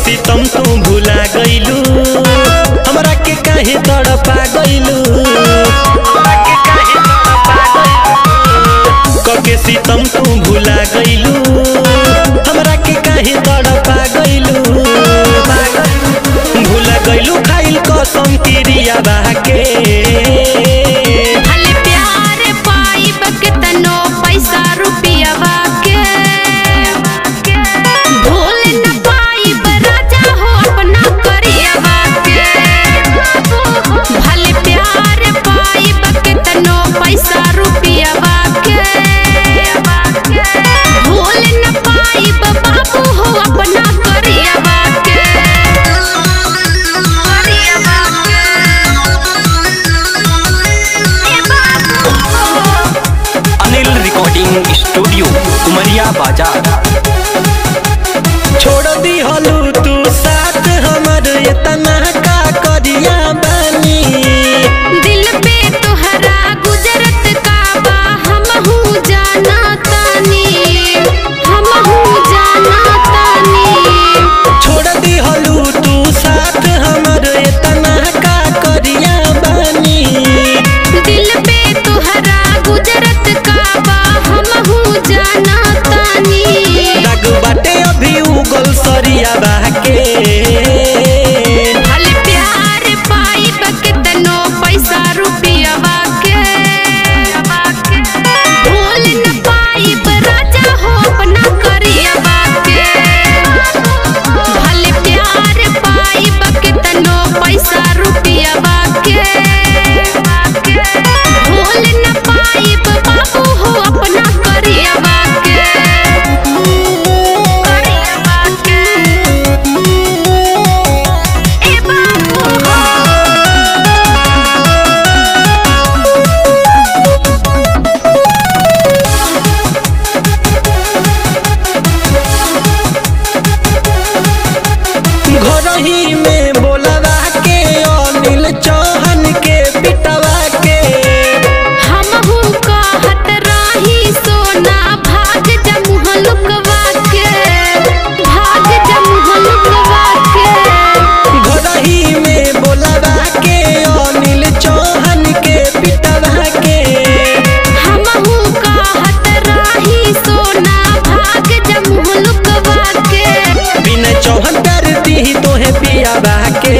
सितम तू भुला गइलू, हमरा के काहे तड़पा गइलू, कके सितम तू भुला गइलू, हमरा के काहे तड़पा गइलू, भुला गइलू खाइल कसम क्रिया बाके। स्टूडियो उमरिया बाजार। छोड़ दी हलू तू साथ हमर इतना का करिया बानी, दिल पे तोहरा गुजरत का बा हमहू जाना तानी, हमहू जाना तानी। छोड़ दी हलू तू साथ हमर इतना का करिया बानी, दिल पे तोहरा गुजरत का बा हमहू जाना तानी। दाग बाटे अभी उगल सरिया बाके, भले प्यार पाई बकेतनो पैसा रुपया बाके, भूल न पाई राजा हो अपना करिया बाके। भले प्यार पाई बकेतनो पैसा रुपया बाके, भूल न पाई बाबू हो अपना करिया बाके, करिया बाके। ए बाबू हो घरही में बोलवा के अनिल चौहान के पिटवा के, हमहू कहत रही सोना भाग जमुह लुकवा के, भाग जमुह लुकवा के। घरही में बोलवा के अनिल चौहान के पिटवा के, हमहू कहत रही सोना भाग जमुह लुकवा के। बिना चौहान कर दी तोहे पिया के।